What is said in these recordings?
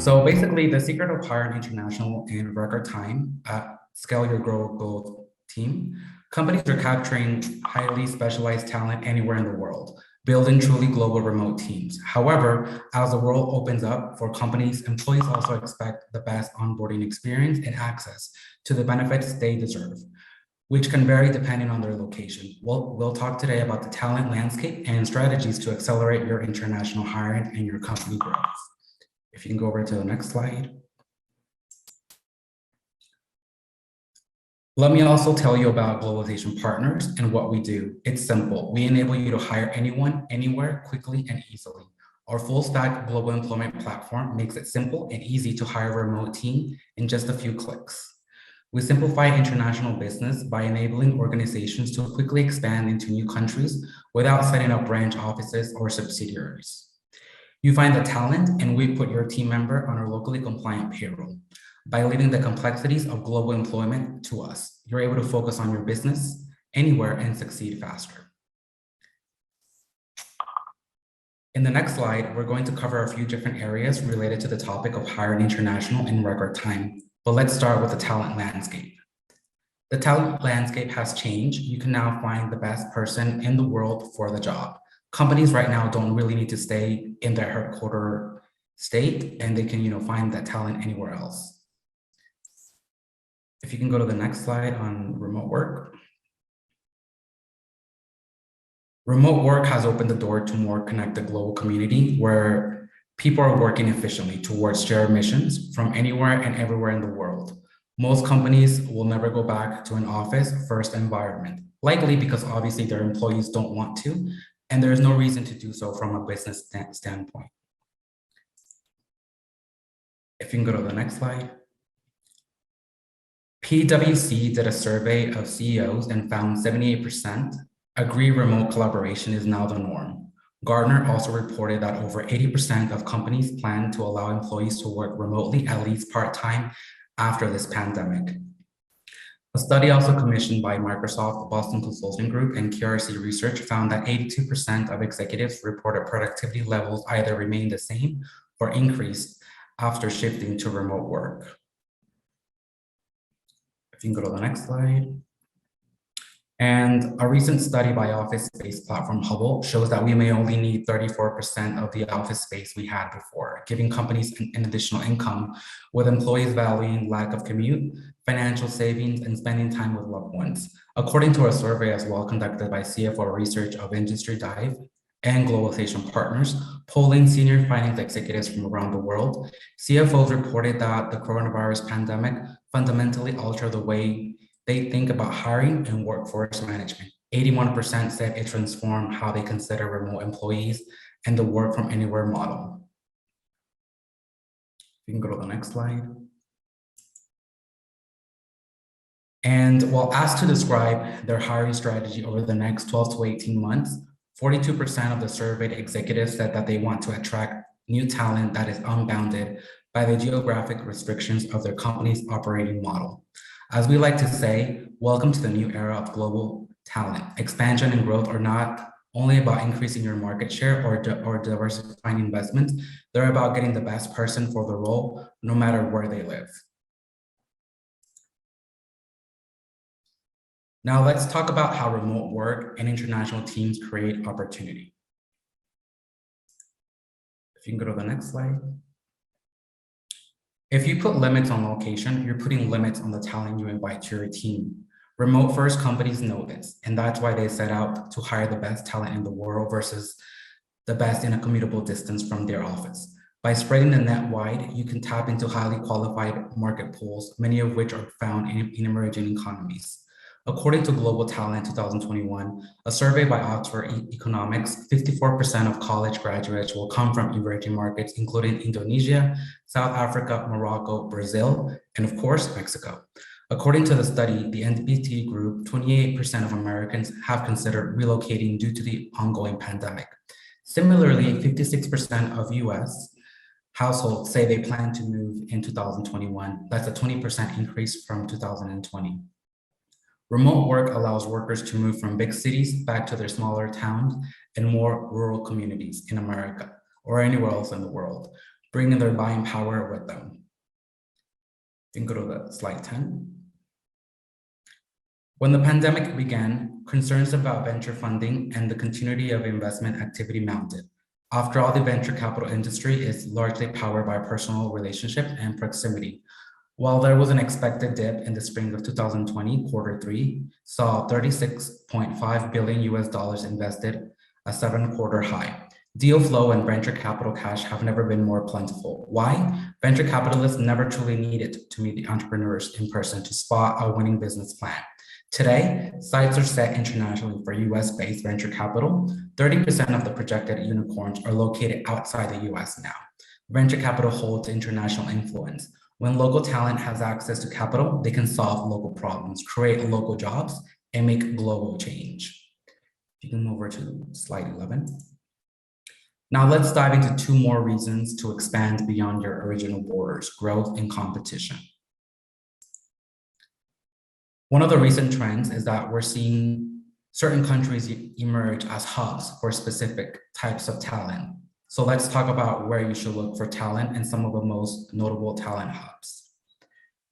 So basically, the secret of hiring international in record time at scale your global team, companies are capturing highly specialized talent anywhere in the world, building truly global remote teams. However, as the world opens up for companies, employees also expect the best onboarding experience and access to the benefits they deserve, which can vary depending on their location. We'll talk today about the talent landscape and strategies to accelerate your international hiring and your company growth. If you can go over to the next slide. Let me also tell you about Globalization Partners and what we do. It's simple. We enable you to hire anyone, anywhere, quickly and easily. Our full stack global employment platform makes it simple and easy to hire a remote team in just a few clicks. We simplify international business by enabling organizations to quickly expand into new countries without setting up branch offices or subsidiaries. You find the talent and we put your team member on our locally compliant payroll. By leaving the complexities of global employment to us, you're able to focus on your business anywhere and succeed faster. In the next slide, we're going to cover a few different areas related to the topic of hiring international in record time. But let's start with the talent landscape. The talent landscape has changed. You can now find the best person in the world for the job. Companies right now don't really need to stay in their headquarter state, and they can find that talent anywhere else. If you can go to the next slide on remote work. Remote work has opened the door to more connected global community where people are working efficiently towards shared missions from anywhere and everywhere in the world. Most companies will never go back to an office first environment, likely because obviously their employees don't want to, and there's no reason to do so from a business standpoint. If you can go to the next slide. PwC did a survey of CEOs and found 78% agree remote collaboration is now the norm. Gartner also reported that over 80% of companies plan to allow employees to work remotely at least part-time after this pandemic. A study also commissioned by Microsoft, Boston Consulting Group, and QRC Research found that 82% of executives reported productivity levels either remained the same or increased after shifting to remote work. If you can go to the next slide. And a recent study by office space platform Hubble shows that we may only need 34% of the office space we had before, giving companies an additional income, with employees valuing lack of commute, financial savings, and spending time with loved ones. According to a survey as well conducted by CFO Research of Industry Dive and Globalization Partners, polling senior finance executives from around the world, CFOs reported that the coronavirus pandemic fundamentally altered the way they think about hiring and workforce management. 81% said it transformed how they consider remote employees and the work from anywhere model. You can go to the next slide. And while asked to describe their hiring strategy over the next 12 to 18 months, 42% of the surveyed executives said that they want to attract new talent that is unbounded by the geographic restrictions of their company's operating model. As we like to say, welcome to the new era of global talent. Expansion and growth are not only about increasing your market share or diversifying investments, they're about getting the best person for the role, no matter where they live. Now let's talk about how remote work and international teams create opportunity. If you can go to the next slide. If you put limits on location, you're putting limits on the talent you invite to your team. Remote first companies know this, and that's why they set out to hire the best talent in the world versus the best in a commutable distance from their office. By spreading the net wide, you can tap into highly qualified market pools, many of which are found in emerging economies. According to Global Talent 2021, a survey by Oxford Economics, 54% of college graduates will come from emerging markets, including Indonesia, South Africa, Morocco, Brazil, and of course, Mexico. According to the study, the NBT group, 28% of Americans have considered relocating due to the ongoing pandemic. Similarly, 56% of US households say they plan to move in 2021. That's a 20% increase from 2020. Remote work allows workers to move from big cities back to their smaller towns and more rural communities in America or anywhere else in the world. bringing their buying power with them. You can go to the slide 10. When the pandemic began, concerns about venture funding and the continuity of investment activity mounted. After all, the venture capital industry is largely powered by personal relationship and proximity. While there was an expected dip in the spring of 2020, quarter three saw 36.5 billion US dollars invested, a 7-quarter high. Deal flow and venture capital cash have never been more plentiful. Why? Venture capitalists never truly needed to meet the entrepreneurs in person to spot a winning business plan. Today, sights are set internationally for US-based venture capital. 30% of the projected unicorns are located outside the US now. Venture capital holds international influence. When local talent has access to capital, they can solve local problems, create local jobs, and make global change. You can move over to slide 11. Now let's dive into 2 more reasons to expand beyond your original borders: growth and competition. One of the recent trends is that we're seeing certain countries emerge as hubs for specific types of talent. So let's talk about where you should look for talent and some of the most notable talent hubs.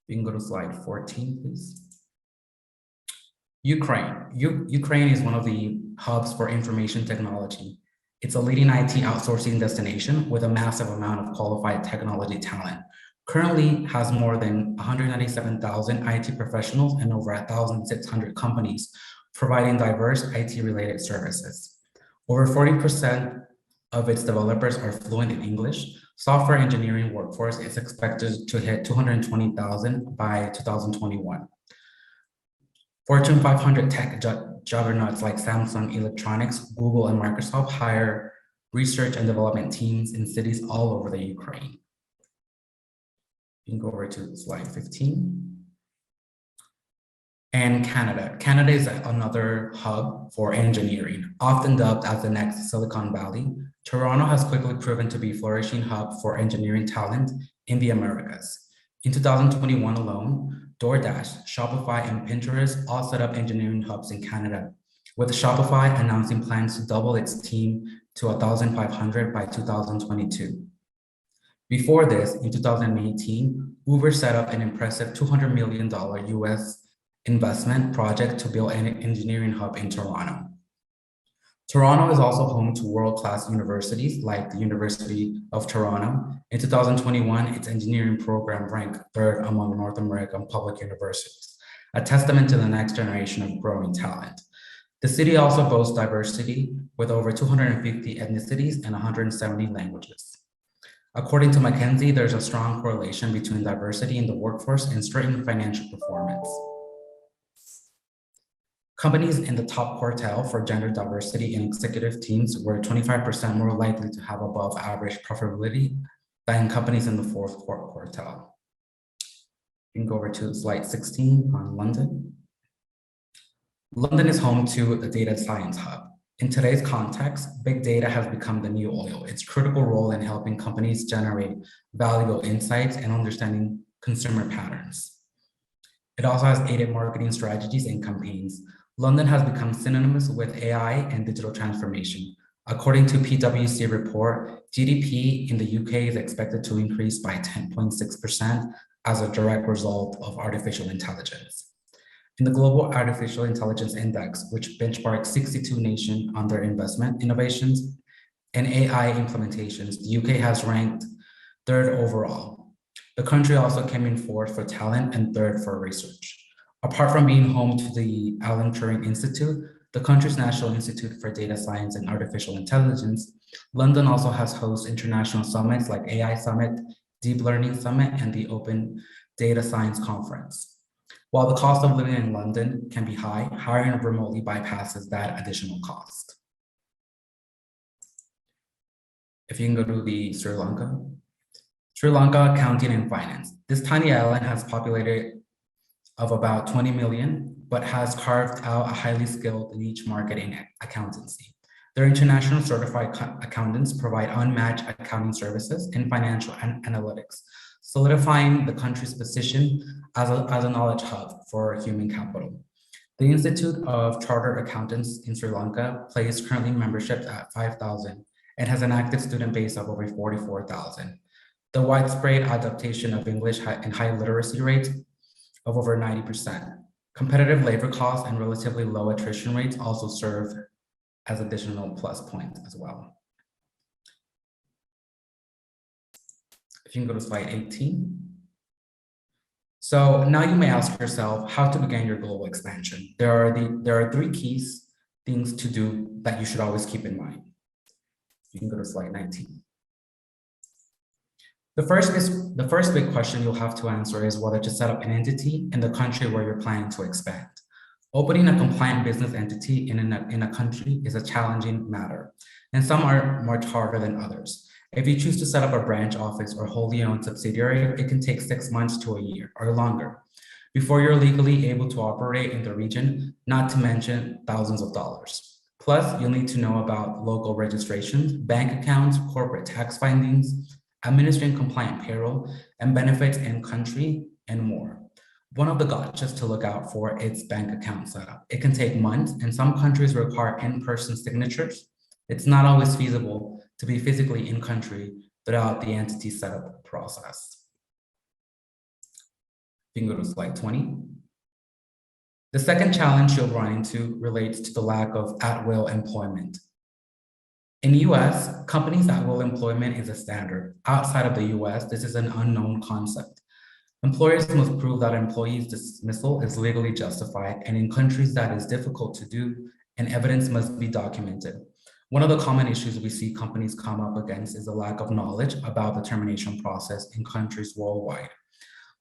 You can go to slide 14, please. Ukraine. Ukraine is one of the hubs for information technology. It's a leading IT outsourcing destination with a massive amount of qualified technology talent. Currently has more than 197,000 IT professionals and over 1,600 companies providing diverse IT-related services. Over 40% of its developers are fluent in English. Software engineering workforce is expected to hit 220,000 by 2021. Fortune 500 tech juggernauts like Samsung Electronics, Google, and Microsoft hire research and development teams in cities all over the Ukraine. You can go over to slide 15. And Canada. Canada is another hub for engineering, often dubbed as the next Silicon Valley. Toronto has quickly proven to be a flourishing hub for engineering talent in the Americas. In 2021 alone, DoorDash, Shopify, and Pinterest all set up engineering hubs in Canada, with Shopify announcing plans to double its team to 1,500 by 2022. Before this, in 2018, Uber set up an impressive $200 million US investment project to build an engineering hub in Toronto. Toronto is also home to world-class universities like the University of Toronto. In 2021, its engineering program ranked 3rd among North American public universities, a testament to the next generation of growing talent. The city also boasts diversity with over 250 ethnicities and 170 languages. According to McKinsey, there's a strong correlation between diversity in the workforce and certain financial performance. Companies in the top quartile for gender diversity in executive teams were 25% more likely to have above average profitability than companies in the 4th quartile. You can go over to slide 16 on London. London is home to the data science hub. In today's context, big data has become the new oil. Its critical role in helping companies generate valuable insights and understanding consumer patterns. It also has aided marketing strategies and campaigns. London has become synonymous with AI and digital transformation. According to PwC report, GDP in the UK is expected to increase by 10.6% as a direct result of artificial intelligence. In the Global Artificial Intelligence Index, which benchmarks 62 nations on their investment innovations and AI implementations, the UK has ranked 3rd overall. The country also came in 4th for talent and 3rd for research. Apart from being home to the Alan Turing Institute, the country's National Institute for Data Science and Artificial Intelligence, London also has hosted international summits like AI Summit, Deep Learning Summit, and the Open Data Science Conference. While the cost of living in London can be high, hiring remotely bypasses that additional cost. If you can go to the Sri Lanka. Sri Lanka, accounting and finance. This tiny island has populated of about 20 million, but has carved out a highly skilled niche market in accountancy. Their international certified accountants provide unmatched accounting services and financial analytics, solidifying the country's position as a knowledge hub for human capital. The Institute of Chartered Accountants in Sri Lanka plays currently memberships at 5,000 and has an active student base of over 44,000. the widespread adaptation of English and high literacy rates of over 90%. Competitive labor costs and relatively low attrition rates also serve as additional plus points as well. If you can go to slide 18. So now you may ask yourself how to begin your global expansion. There are three keys things to do that you should always keep in mind. You can go to slide 19. The first big question you'll have to answer is whether to set up an entity in the country where you're planning to expand. Opening a compliant business entity in a country is a challenging matter, and some are much harder than others. If you choose to set up a branch office or wholly owned subsidiary, it can take 6 months to a year or longer before you're legally able to operate in the region, not to mention thousands of dollars. Plus, you'll need to know about local registrations, bank accounts, corporate tax findings, administering compliant payroll and benefits in country, and more. One of the gotchas to look out for is bank account setup. It can take months, and some countries require in-person signatures. It's not always feasible to be physically in country without the entity setup process. You can go to slide 20. The second challenge you'll run into relates to the lack of at-will employment. In the US, companies at-will employment is a standard. Outside of the US, this is an unknown concept. Employers must prove that employees' dismissal is legally justified, and in countries that is difficult to do, and evidence must be documented. One of the common issues we see companies come up against is a lack of knowledge about the termination process in countries worldwide.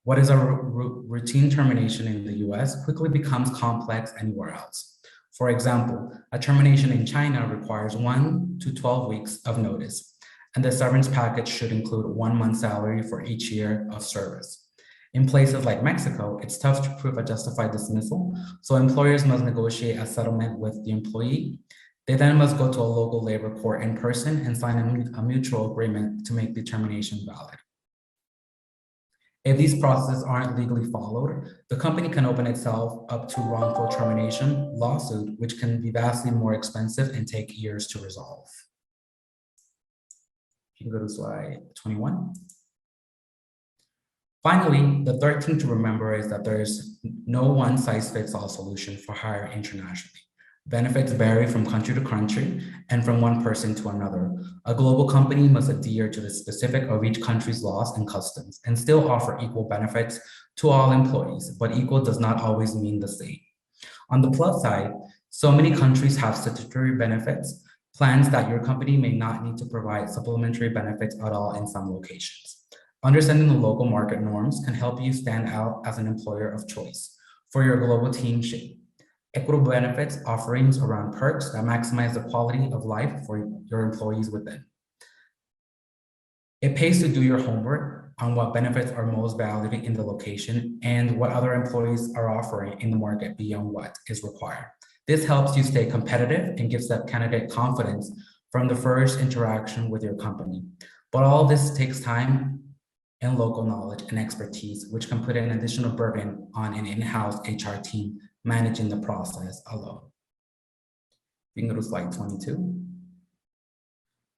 What is a routine termination in the US quickly becomes complex anywhere else. For example, a termination in China requires 1 to 12 weeks of notice, and the severance package should include 1 month's salary for each year of service. In places like Mexico, it's tough to prove a justified dismissal, so employers must negotiate a settlement with the employee. They then must go to a local labor court in person and sign a mutual agreement to make the termination valid. If these processes aren't legally followed, the company can open itself up to wrongful termination lawsuit, which can be vastly more expensive and take years to resolve. You can go to slide 21. Finally, the third thing to remember is that there's no one-size-fits-all solution for hiring internationally. Benefits vary from country to country and from one person to another. A global company must adhere to the specific of each country's laws and customs and still offer equal benefits to all employees, but equal does not always mean the same. On the plus side, so many countries have statutory benefits, plans that your company may not need to provide supplementary benefits at all in some locations. Understanding the local market norms can help you stand out as an employer of choice for your global team shape. Equitable benefits offerings around perks that maximize the quality of life for your employees within. It pays to do your homework on what benefits are most valued in the location and what other employees are offering in the market beyond what is required. This helps you stay competitive and gives that candidate confidence from the first interaction with your company. But all this takes time and local knowledge and expertise, which can put an additional burden on an in-house HR team managing the process alone. You can go to slide 22.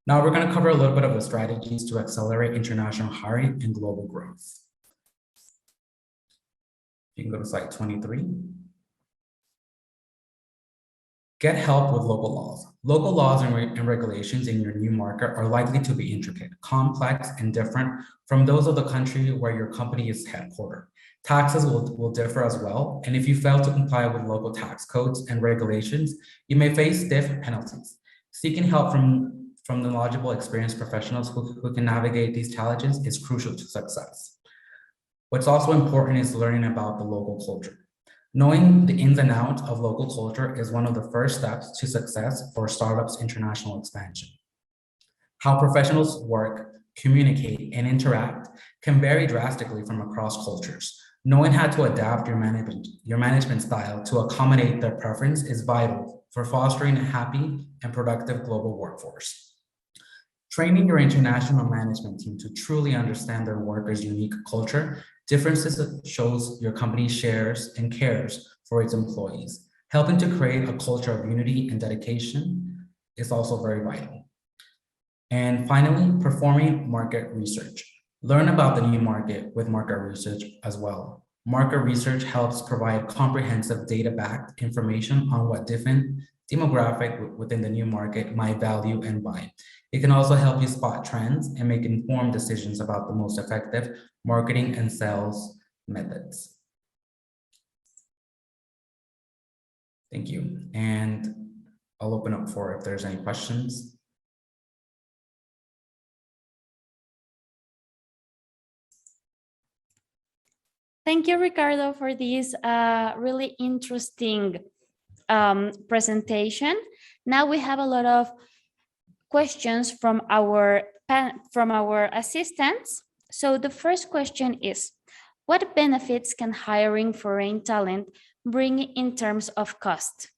Now we're going to cover a little bit of the strategies to accelerate international hiring and global growth. You can go to slide 23. Get help with local laws. Local laws and regulations in your new market are likely to be intricate, complex, and different from those of the country where your company is headquartered. Taxes will differ as well, and if you fail to comply with local tax codes and regulations, you may face stiff penalties. Seeking help from the knowledgeable, experienced professionals who can navigate these challenges is crucial to success. What's also important is learning about the local culture. Knowing the ins and outs of local culture is one of the first steps to success for startups' international expansion. How professionals work, communicate, and interact can vary drastically from across cultures. Knowing how to adapt your management style to accommodate their preference is vital for fostering a happy and productive global workforce. Training your international management team to truly understand their workers' unique culture differences shows your company shares and cares for its employees. Helping to create a culture of unity and dedication is also very vital. And finally, performing market research. Learn about the new market with market research as well. Market research helps provide comprehensive data-backed information on what different demographic within the new market might value and buy. It can also help you spot trends and make informed decisions about the most effective marketing and sales methods. Thank you. And I'll open up for if there's any questions. Thank you, Ricardo, for this really interesting presentation. Now we have a lot of questions from our assistants. So the first question is, what benefits can hiring foreign talent bring in terms of cost?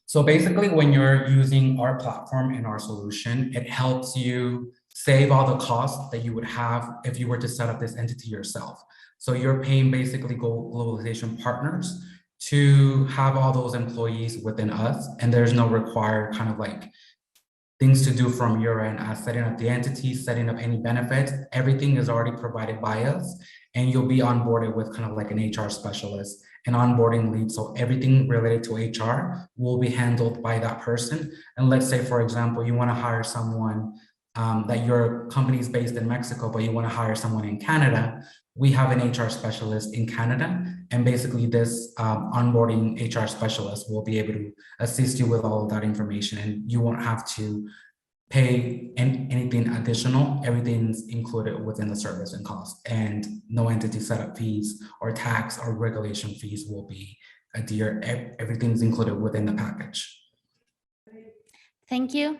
So basically, when you're using our platform and our solution, it helps you save all the costs that you would have if you were to set up this entity yourself. So you're paying basically globalization partners to have all those employees within us, and there's no required kind of like things to do from your end as setting up the entity, setting up any benefits. Everything is already provided by us, and you'll be onboarded with kind of like an HR specialist, an onboarding lead. So everything related to HR will be handled by that person. And let's say, for example, you want to hire someone that your company is based in Mexico, but you want to hire someone in Canada. We have an HR specialist in Canada, and basically this onboarding HR specialist will be able to assist you with all of that information, and you won't have to pay anything additional. Everything's included within the service and cost, and no entity setup fees or tax or regulation fees will be adhered. Everything's included within the package. Thank you.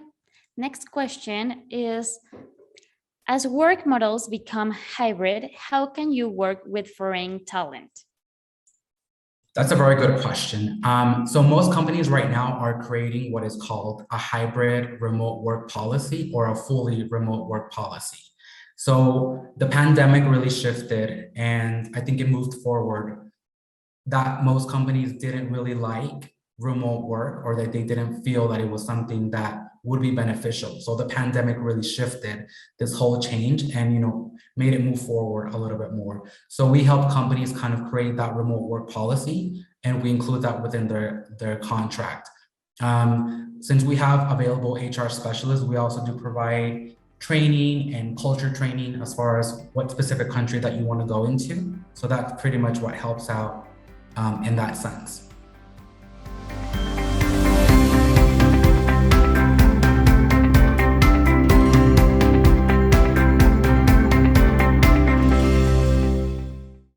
Next question is, as work models become hybrid, how can you work with foreign talent? That's a very good question. So most companies right now are creating what is called a hybrid remote work policy or a fully remote work policy. So the pandemic really shifted, and I think it moved forward that most companies didn't really like remote work, or that they didn't feel that it was something that would be beneficial. So the pandemic really shifted this whole change and, made it move forward a little bit more. So we help companies kind of create that remote work policy, and we include that within their contract. Since we have available HR specialists, we also do provide training and culture training as far as what specific country that you want to go into. So that's pretty much what helps out in that sense.